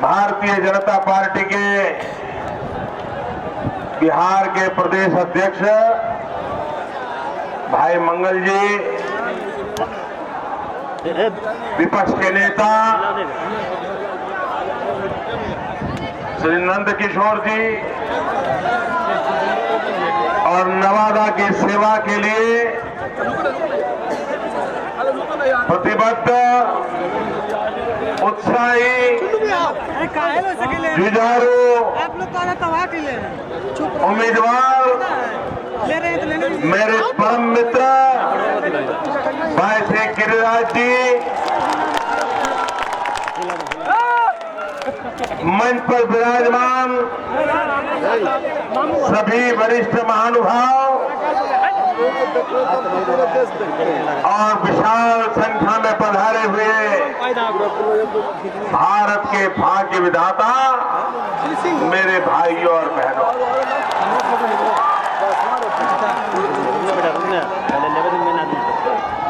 Bharatiya Janata party के बिहार के प्रदेश अध्यक्ष भाई मंगल जी, विपक्ष के नेता श्री नंद किशोर जी और नवादा की सेवा के लिए प्रतिबद्ध, उत्साही, जुझारू उम्मीदवार मेरे परम मित्र भाई श्री गिरिराज जी, मंच पर विराजमान सभी वरिष्ठ महानुभाव और विशाल संख्या में पधारे हुए भारत के भाग्य विधाता मेरे भाइयों और बहनों,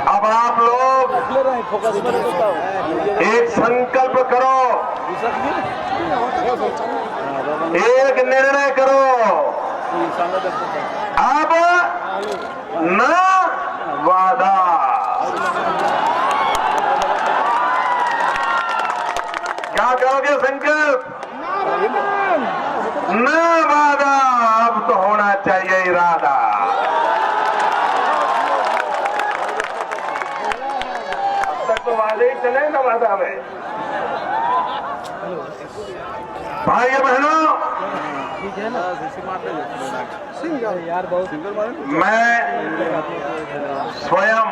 अब आप लोग एक संकल्प करो, एक निर्णय करो, अब न वादा। क्या करोगे संकल्प? न वादा, अब तो होना चाहिए इरादा। अब तक तो वादे ही चले न वादा में। भाइयों बहनों, मैं स्वयं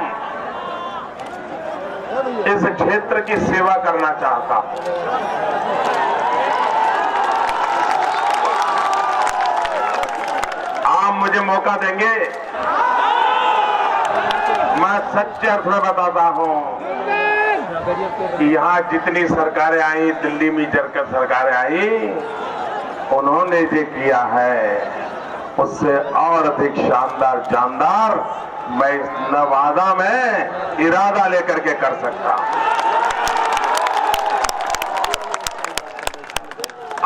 इस क्षेत्र की सेवा करना चाहता हूं। आप मुझे मौका देंगे, मैं सच्चे अर्थ में बताता हूं कि यहाँ जितनी सरकारें आई, दिल्ली में जरकर सरकारें आई, उन्होंने जो किया है उससे और अधिक शानदार, जानदार मैं इस नवादा में इरादा लेकर के कर सकता हूं।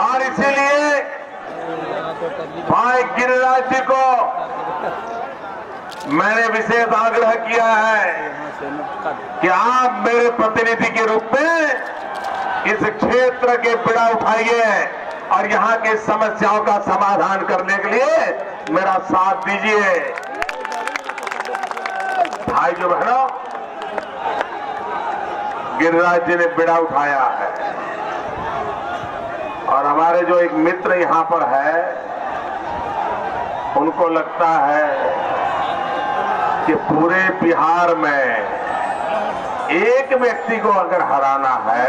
और इसीलिए भाई गिरिराज जी को मैंने विशेष आग्रह किया है कि आप मेरे प्रतिनिधि के रूप में इस क्षेत्र के पीड़ा उठाइए और यहाँ की समस्याओं का समाधान करने के लिए मेरा साथ दीजिए। भाइयों बहनों, गिरिराज जी ने बीड़ा उठाया है और हमारे जो एक मित्र यहाँ पर है, उनको लगता है कि पूरे बिहार में एक व्यक्ति को अगर हराना है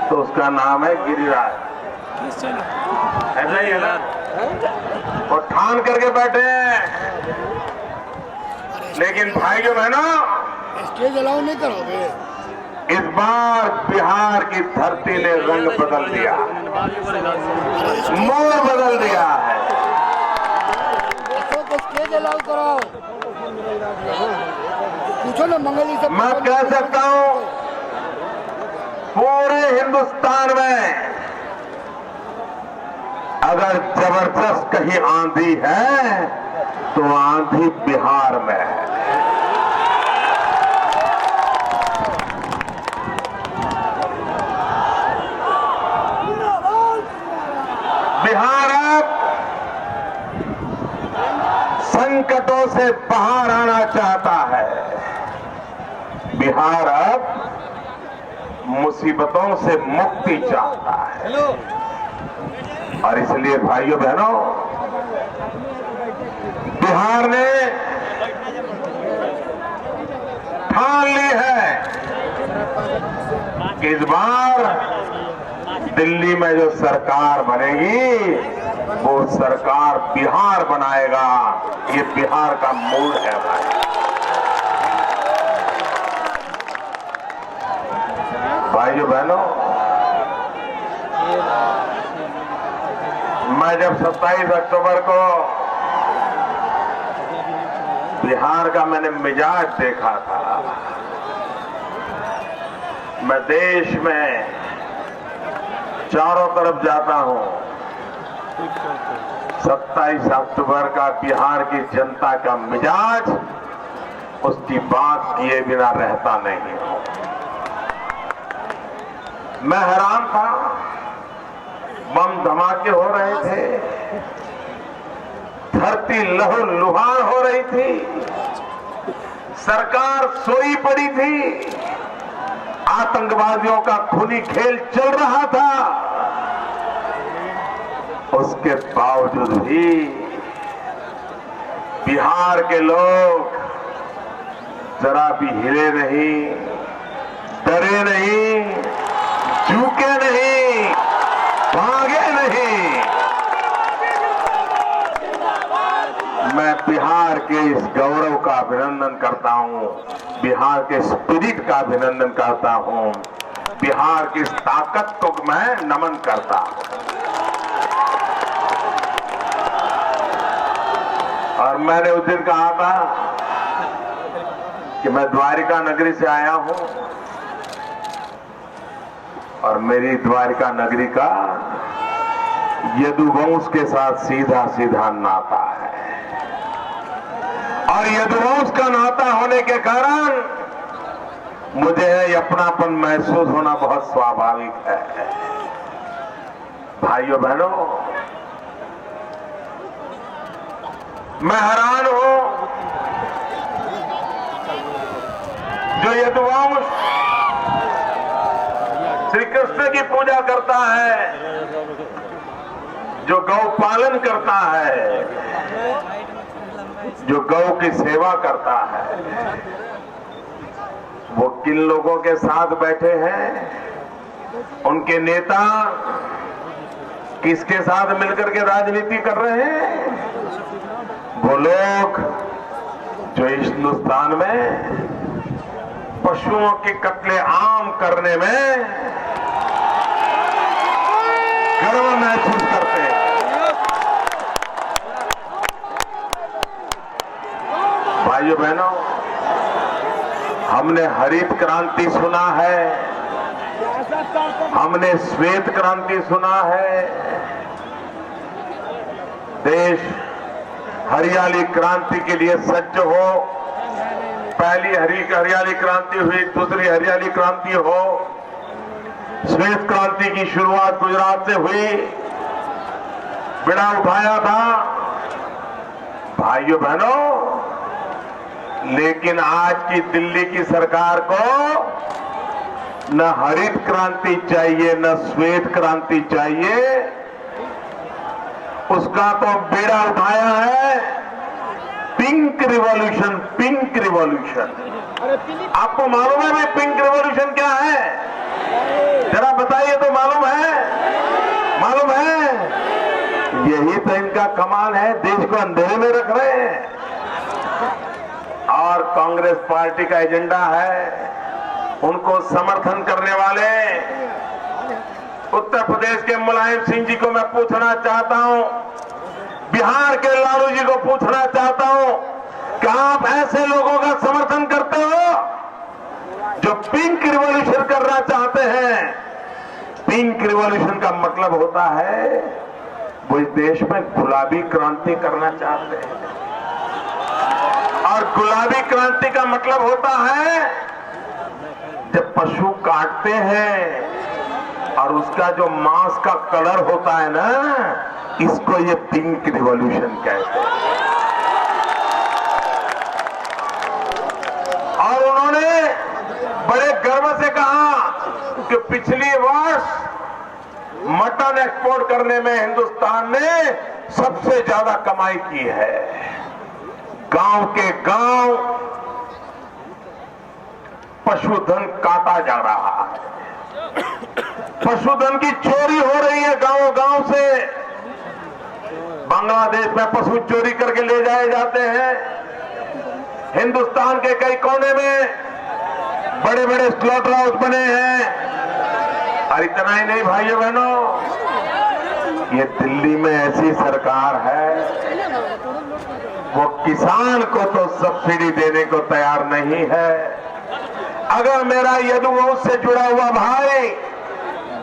तो उसका नाम है गिरिराज। ऐसा ही है ना? वो ठान करके बैठे हैं। लेकिन भाइयों बहनों, स्टेज अलाउ नहीं करोगे? इस बार बिहार की धरती ने रंग बदल दिया, मोड़ बदल दिया है। स्टेज अलाउ कराओ, पूछो ना मंगली से। मैं कह सकता हूं पूरे हिंदुस्तान में अगर जबरदस्त कहीं आंधी है तो आंधी बिहार में है। बिहार अब संकटों से बाहर आना चाहता है। बिहार अब मुसीबतों से मुक्ति चाहता है। और इसलिए भाइयों बहनों, बिहार ने ठान ली है कि इस बार दिल्ली में जो सरकार बनेगी वो सरकार बिहार बनाएगा। ये बिहार का मूड है भाइयों बहनों। मैं जब 27 अक्टूबर को बिहार का मैंने मिजाज देखा था, मैं देश में चारों तरफ जाता हूं, 27 अक्टूबर का बिहार की जनता का मिजाज उसकी बात किए बिना रहता नहीं हूं। मैं हैरान था, बम धमाके हो रहे थे, धरती लहूलुहान हो रही थी, सरकार सोई पड़ी थी, आतंकवादियों का खूनी खेल चल रहा था। उसके बावजूद भी बिहार के लोग जरा भी हिले नहीं, डरे नहीं, झुके नहीं, भागे नहीं। मैं बिहार के इस गौरव का अभिनंदन करता हूं, बिहार के स्पिरिट का अभिनंदन करता हूं, बिहार की इस ताकत को मैं नमन करता हूं। और मैंने उस दिन कहा था कि मैं द्वारिका नगरी से आया हूं और मेरी द्वारिका नगरी का यदुवंश के साथ सीधा सीधा नाता है, और यदुवंश का नाता होने के कारण मुझे अपनापन महसूस होना बहुत स्वाभाविक है। भाइयों बहनों, मैं हैरान हूं, जो यदुवंश श्री कृष्ण की पूजा करता है, जो गौ पालन करता है, जो गौ की सेवा करता है, वो किन लोगों के साथ बैठे हैं? उनके नेता किसके साथ मिलकर के राजनीति कर रहे हैं? वो लोग जो इस हिंदुस्तान में पशुओं के कत्ले आम करने में गर्व महसूस करते हैं। भाइयों बहनों, हमने हरित क्रांति सुना है, हमने श्वेत क्रांति सुना है, देश हरियाली क्रांति के लिए सज्ज हो। पहली हरियाली क्रांति हुई, दूसरी हरियाली क्रांति हो, श्वेत क्रांति की शुरुआत गुजरात से हुई, बिड़ा उठाया था। भाइयों बहनों, लेकिन आज की दिल्ली की सरकार को न हरित क्रांति चाहिए, न श्वेत क्रांति चाहिए, उसका तो बेड़ा उठाया है पिंक रिवॉल्यूशन। पिंक रिवॉल्यूशन आपको मालूम है भाई पिंक रिवॉल्यूशन क्या है? जरा बताइए तो। मालूम है? मालूम है? यही तो इनका कमाल है, देश को अंधेरे में रख रहे हैं। और कांग्रेस पार्टी का एजेंडा है, उनको समर्थन करने वाले उत्तर प्रदेश के मुलायम सिंह जी को मैं पूछना चाहता हूं, बिहार के लालू जी को पूछना चाहता हूं कि आप ऐसे लोगों का समर्थन करते हो जो पिंक रिवॉल्यूशन करना चाहते हैं? पिंक रिवॉल्यूशन का मतलब होता है वो इस देश में गुलाबी क्रांति करना चाहते हैं, और गुलाबी क्रांति का मतलब होता है जब पशु काटते हैं और उसका जो मांस का कलर होता है ना, इसको ये पिंक रिवॉल्यूशन कहते हैं। और उन्होंने बड़े गर्व से कहा कि पिछली वर्ष मटन एक्सपोर्ट करने में हिंदुस्तान ने सबसे ज्यादा कमाई की है। गांव के गांव पशुधन काटा जा रहा है, पशुधन की चोरी हो रही है गांव गांव से। बांग्लादेश में पशु चोरी करके ले जाए जाते हैं। हिंदुस्तान के कई कोने में बड़े बड़े स्लॉटर हाउस बने हैं। और इतना ही नहीं भाइयों बहनों, ये दिल्ली में ऐसी सरकार है वो किसान को तो सब्सिडी देने को तैयार नहीं है। अगर मेरा यदुवंश से जुड़ा हुआ भाई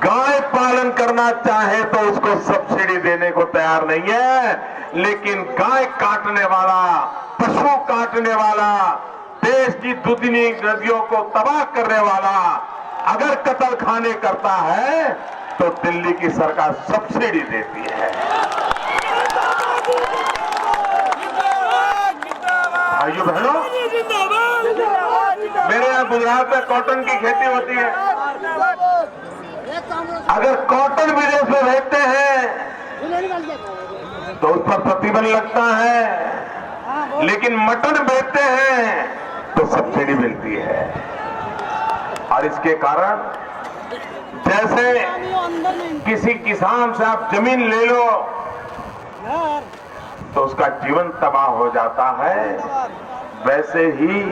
गाय पालन करना चाहे तो उसको सब्सिडी देने को तैयार नहीं है, लेकिन गाय काटने वाला, पशु काटने वाला, देश की दुधनी नदियों को तबाह करने वाला अगर कत्ल खाने करता है तो दिल्ली की सरकार सब्सिडी देती है। भाइयों बहनों, मेरे यहाँ गुजरात में कॉटन की खेती होती है। अगर कॉटन विदेश में भेजते हैं तो उस पर प्रतिबंध लगता है, लेकिन मटन बेचते हैं तो सब्सिडी मिलती है। और इसके कारण जैसे किसी किसान से आप जमीन ले लो तो उसका जीवन तबाह हो जाता है, वैसे ही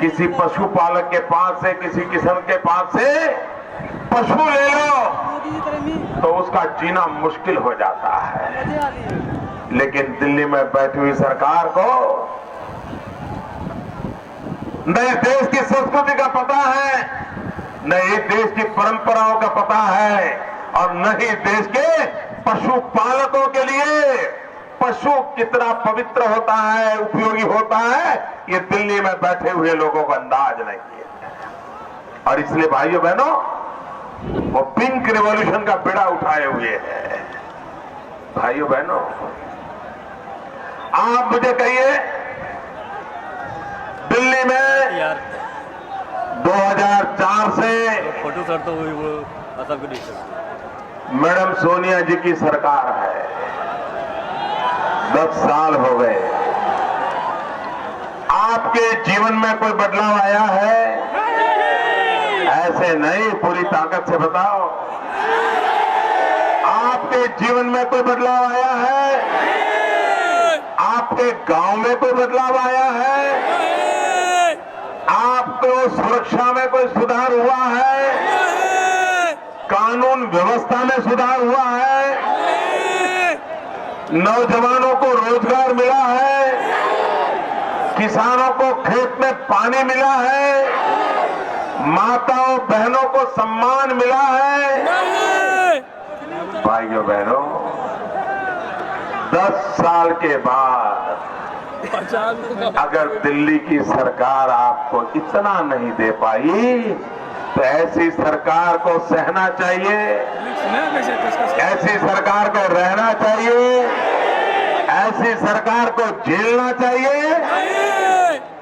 किसी पशुपालक के पास से, किसी किसान के पास से पशु ले लो तो उसका जीना मुश्किल हो जाता है। लेकिन दिल्ली में बैठी हुई सरकार को न इस देश की संस्कृति का पता है, न इस देश की परंपराओं का पता है, और न ही देश के पशुपालकों के लिए पशु कितना पवित्र होता है, उपयोगी होता है, ये दिल्ली में बैठे हुए लोगों को अंदाज नहीं है। और इसलिए भाइयों बहनों, वो पिंक रिवॉल्यूशन का बेड़ा उठाए हुए है। भाइयों बहनों, आप मुझे कहिए, दिल्ली में 2004 से फोटो सर तो वो ऐसा भी नहीं सकते। मैडम सोनिया जी की सरकार है, 10 साल हो गए। आपके जीवन में कोई बदलाव आया है? ऐसे नहीं, पूरी ताकत से बताओ। आपके जीवन में कोई बदलाव आया है? आपके गांव में कोई बदलाव आया है? आपको सुरक्षा में कोई सुधार हुआ है? कानून व्यवस्था में सुधार हुआ है? नौजवानों को रोजगार मिला है? किसानों को खेत में पानी मिला है? माताओं बहनों को सम्मान मिला है? भाइयों बहनों, 10 साल के बाद अगर दिल्ली की सरकार आपको इतना नहीं दे पाई तो ऐसी सरकार को सहना चाहिए, ऐसी सरकार को रहना चाहिए, ऐसी सरकार को झेलना चाहिए।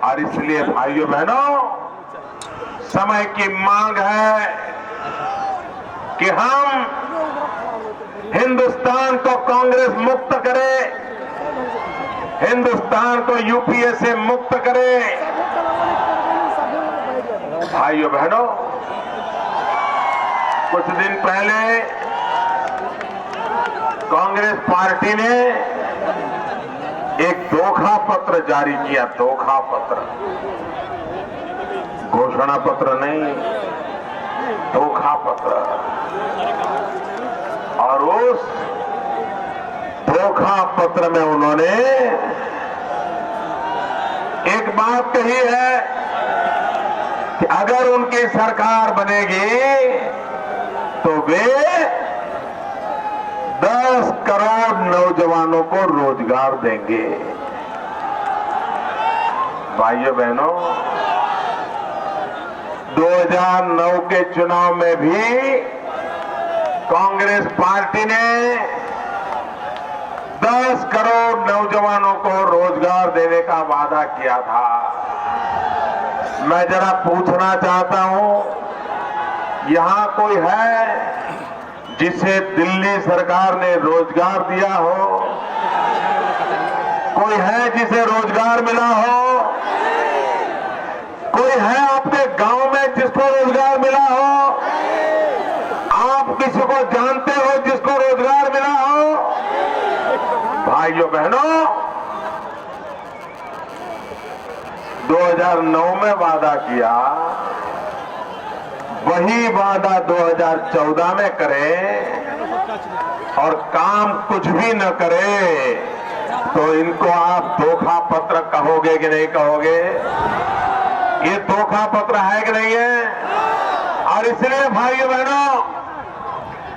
और इसलिए भाइयों बहनों, समय की मांग है कि हम हिंदुस्तान को कांग्रेस मुक्त करे, हिंदुस्तान को यूपीए से मुक्त करे। भाइयों बहनों, कुछ दिन पहले कांग्रेस पार्टी ने एक धोखा पत्र जारी किया, धोखा पत्र, घोषणा पत्र नहीं, धोखा पत्र। और उस धोखा पत्र में उन्होंने एक बात कही है कि अगर उनकी सरकार बनेगी तो वे 10 करोड़ नौजवानों को रोजगार देंगे। भाइयों बहनों, 2009 के चुनाव में भी कांग्रेस पार्टी ने 10 करोड़ नौजवानों को रोजगार देने का वादा किया था। मैं जरा पूछना चाहता हूं, यहां कोई है जिसे दिल्ली सरकार ने रोजगार दिया हो? कोई है जिसे रोजगार मिला हो? कोई है आपके गांव में जिसको रोजगार मिला हो? आप किसी को जानते हो जिसको रोजगार मिला हो? भाइयों बहनों, 2009 में वादा किया, वही वादा 2014 में करे और काम कुछ भी न करे तो इनको आप धोखा पत्र कहोगे कि नहीं कहोगे? ये धोखा पत्र है कि नहीं है? और इसलिए भाइयों बहनों,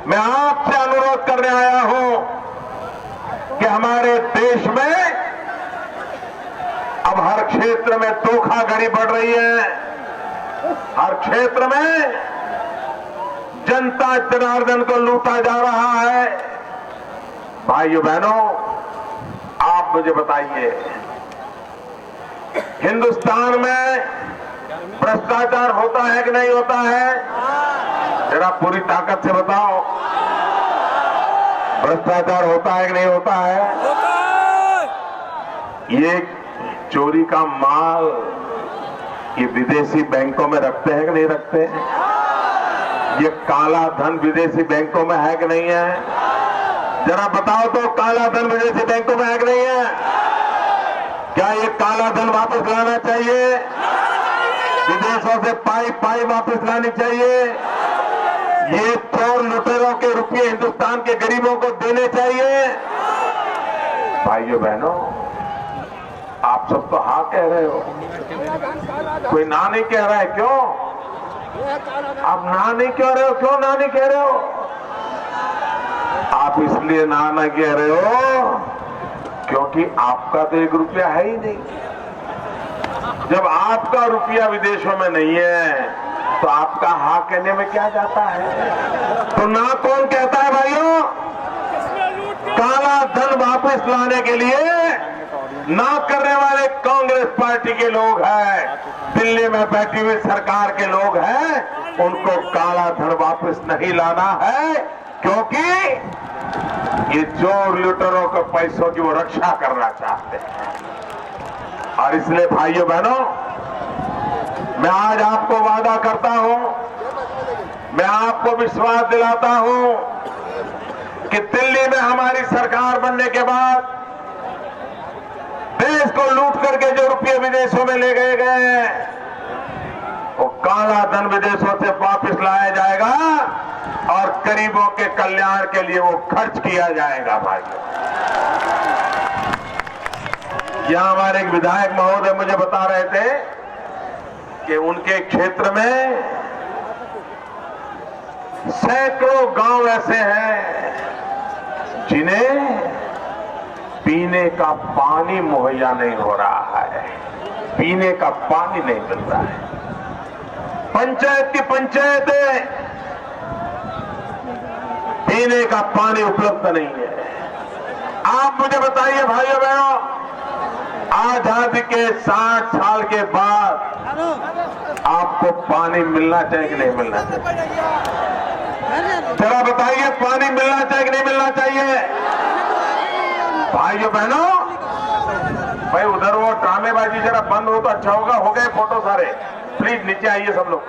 मैं आपसे अनुरोध करने आया हूं कि हमारे देश में अब हर क्षेत्र में धोखाधड़ी बढ़ रही है। हर क्षेत्र में जनता जनार्दन को लूटा जा रहा है। भाइयों बहनों, आप मुझे बताइए, हिंदुस्तान में भ्रष्टाचार होता है कि नहीं होता है? जरा पूरी ताकत से बताओ, भ्रष्टाचार होता है कि नहीं होता है? ये चोरी का माल ये विदेशी बैंकों में रखते हैं कि नहीं रखते हैं? ये काला धन विदेशी बैंकों में है कि नहीं है? जरा बताओ तो, काला धन विदेशी बैंकों में है कि नहीं है? क्या ये काला धन वापस लाना चाहिए? विदेशों से पाई वापस लानी चाहिए। ये चोर लुटेरों के रुपये हिंदुस्तान के गरीबों को देने चाहिए। भाइयों बहनों, आप सब तो हाँ कह रहे हो, कोई ना नहीं कह रहा है। क्यों आप ना नहीं कह रहे हो? क्यों ना नहीं कह रहे हो? आप इसलिए ना नहीं कह रहे हो क्योंकि आपका तो 1 रुपया है ही नहीं। जब आपका रुपया विदेशों में नहीं है तो आपका हाँ कहने में क्या जाता है? तो ना कौन कहता है भाइयों? काला धन वापस लाने के लिए ना करने वाले कांग्रेस पार्टी के लोग हैं, दिल्ली में बैठी हुई सरकार के लोग हैं। उनको काला धन वापस नहीं लाना है क्योंकि ये चोर लुटेरों के पैसों की वो रक्षा करना चाहते हैं। और इसलिए भाइयों बहनों, मैं आज आपको वादा करता हूं, मैं आपको विश्वास दिलाता हूं कि दिल्ली में हमारी सरकार बनने के बाद देश को लूट करके जो रुपये विदेशों में ले गए हैं, वो काला धन विदेशों से वापस लाया जाएगा और गरीबों के कल्याण के लिए वो खर्च किया जाएगा। भाई, यहां हमारे एक विधायक महोदय मुझे बता रहे थे कि उनके क्षेत्र में सैकड़ों गांव ऐसे हैं जिन्हें पीने का पानी मुहैया नहीं हो रहा है, पीने का पानी नहीं मिल रहा है। पंचायत की पंचायतें पीने का पानी उपलब्ध नहीं है। आप मुझे बताइए भाइयों बहनों, आजादी के 60 साल के बाद आपको पानी मिलना चाहिए कि नहीं मिलना चाहिए? जरा बताइए, पानी मिलना चाहिए कि नहीं मिलना चाहिए? भाइयों बहनों, भाई उधर वो ड्रामेबाजी जरा बंद हो तो अच्छा होगा। हो गए फोटो सारे, प्लीज नीचे आइए सब लोग,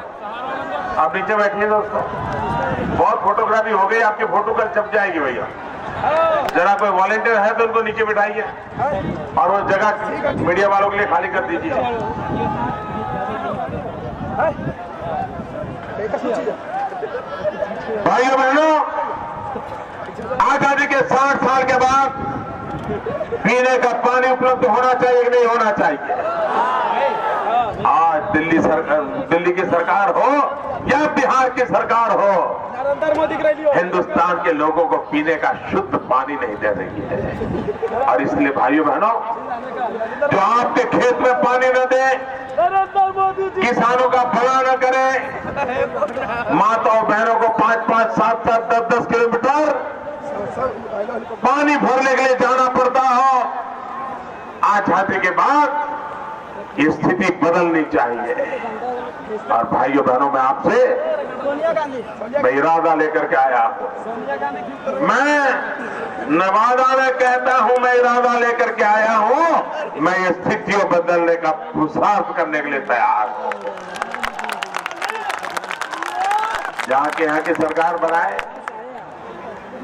आप नीचे बैठिए दोस्तों। बहुत फोटोग्राफी हो गई, आपकी फोटो कल छप जाएगी भैया। जरा कोई वॉलेंटियर है तो उनको नीचे बिठाइए और वो जगह मीडिया वालों के लिए खाली कर दीजिए। भाइयों बहनों, आजादी के 60 साल के बाद पीने का पानी उपलब्ध होना चाहिए कि नहीं होना चाहिए? आज दिल्ली की सरकार हो या बिहार की सरकार हो, हिंदुस्तान के लोगों को पीने का शुद्ध पानी नहीं दे रही है। और इसलिए भाइयों बहनों, जो आपके खेत में पानी न दे, किसानों का भला न करे, माताओं बहनों को 5-5, 7-7, 10-10 किलोमीटर पानी भरने के लिए जाना पड़ता हो, आजादी के बाद ये स्थिति बदलनी चाहिए। और भाइयों बहनों, मैं आपसे इरादा लेकर के आया हूं। मैं नवादा में कहता हूं, मैं इरादा लेकर के आया हूं। मैं ये स्थितियों बदलने का पुरुषार्थ करने के लिए तैयार हूं। जहां के यहाँ की सरकार बनाए,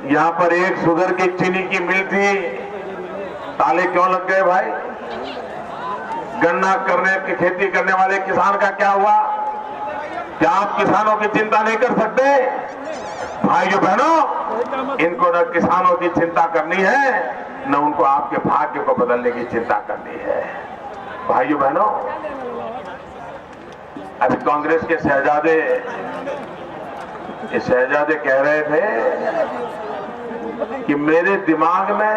यहां पर एक शुगर की चीनी की मिल थी, ताले क्यों लग गए भाई? गन्ना करने की खेती करने वाले किसान का क्या हुआ? क्या आप किसानों की चिंता नहीं कर सकते? भाइयों बहनों, इनको न किसानों की चिंता करनी है, न उनको आपके भाग्य को बदलने की चिंता करनी है। भाइयों बहनों, अभी कांग्रेस के शहजादे ये शहजादे कह रहे थे कि मेरे दिमाग में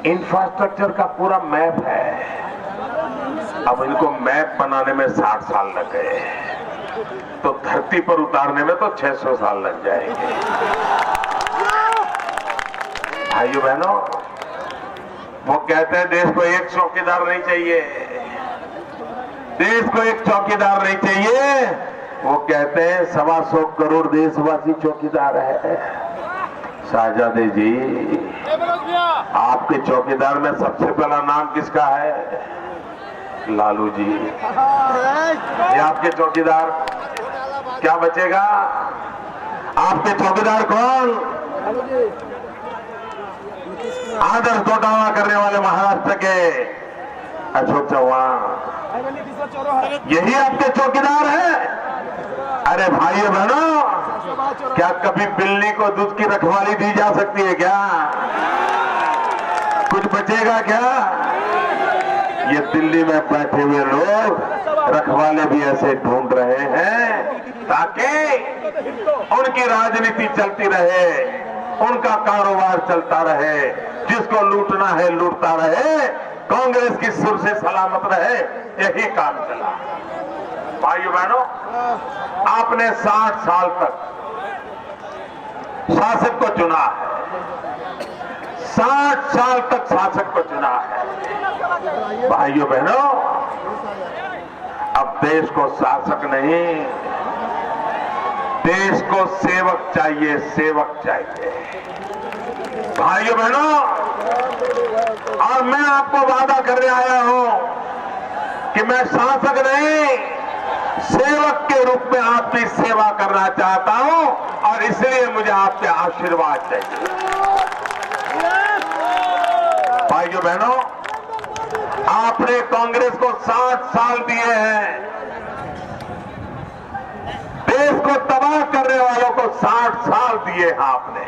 इंफ्रास्ट्रक्चर का पूरा मैप है। अब इनको मैप बनाने में 60 साल लग गए, तो धरती पर उतारने में तो 600 साल लग जाएंगे। भाइयों बहनों, वो कहते हैं देश को एक चौकीदार नहीं चाहिए, देश को एक चौकीदार नहीं चाहिए। वो कहते हैं 125 करोड़ देशवासी चौकीदार है। शाहजादे जी, आपके चौकीदार में सबसे पहला नाम किसका है? लालू जी। ये आपके चौकीदार, क्या बचेगा? आपके चौकीदार कौन? आदर्श घोटाला करने वाले महाराष्ट्र के अशोक चौहान, यही आपके चौकीदार है। अरे भाइयों बहनों, क्या कभी बिल्ली को दूध की रखवाली दी जा सकती है क्या? कुछ बचेगा क्या? ये दिल्ली में बैठे हुए लोग रखवाले भी ऐसे ढूंढ रहे हैं ताकि उनकी राजनीति चलती रहे, उनका कारोबार चलता रहे, जिसको लूटना है लूटता रहे, कांग्रेस की सुर से सलामत रहे। यही काम चला। भाइयों बहनों, आपने 60 साल तक शासक को चुना है, 60 साल तक शासक को चुना है। भाइयों बहनों, अब देश को शासक नहीं, देश को सेवक चाहिए, सेवक चाहिए। भाइयों बहनों, और मैं आपको वादा करने आया हूं कि मैं शासक नहीं, सेवक के रूप में आपकी सेवा करना चाहता हूं, और इसलिए मुझे आपके आशीर्वाद चाहिए। भाइयों बहनों, आपने कांग्रेस को 60 साल दिए हैं, देश को तबाह करने वालों को 60 साल दिए आपने।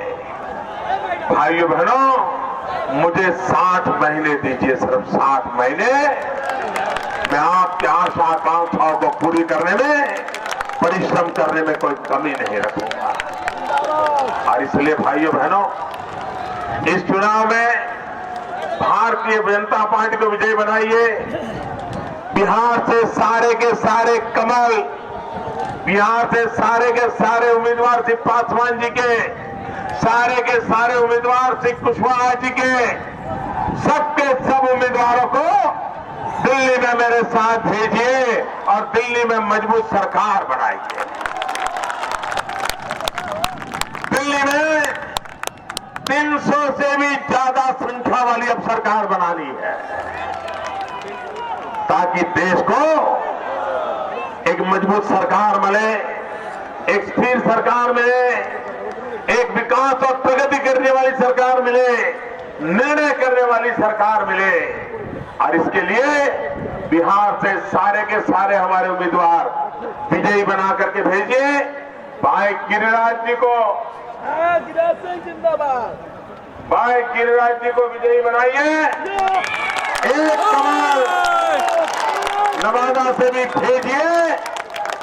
भाइयों बहनों, मुझे 60 महीने दीजिए, सिर्फ 60 महीने। मैं आपकी आशा आकांक्षाओं को पूरी करने में, परिश्रम करने में कोई कमी नहीं रखूंगा। और इसलिए भाइयों बहनों, इस चुनाव में भारतीय जनता पार्टी को विजयी बनाइए। बिहार से सारे के सारे कमल, बिहार से सारे के सारे उम्मीदवार श्री पासवान जी के, सारे के सारे उम्मीदवार श्री कुशवाहा जी के, सबके सब उम्मीदवारों को दिल्ली में मेरे साथ भेजिए और दिल्ली में मजबूत सरकार बनाइए। दिल्ली में 300 से भी ज्यादा संख्या वाली अब सरकार बनानी है, ताकि देश को एक मजबूत सरकार मिले, एक स्थिर सरकार मिले, एक विकास और प्रगति करने वाली सरकार मिले, निर्णय करने वाली सरकार मिले। और इसके लिए बिहार से सारे के सारे हमारे उम्मीदवार विजयी बना करके भेजिए। भाई गिरिराज जी को, भाई गिरिराज जी को विजयी बनाइए। एक कमल नवादा से भी भेजिए,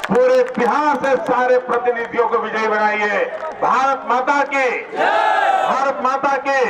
पूरे बिहार से सारे प्रतिनिधियों को विजयी बनाइए। भारत माता की, भारत माता की।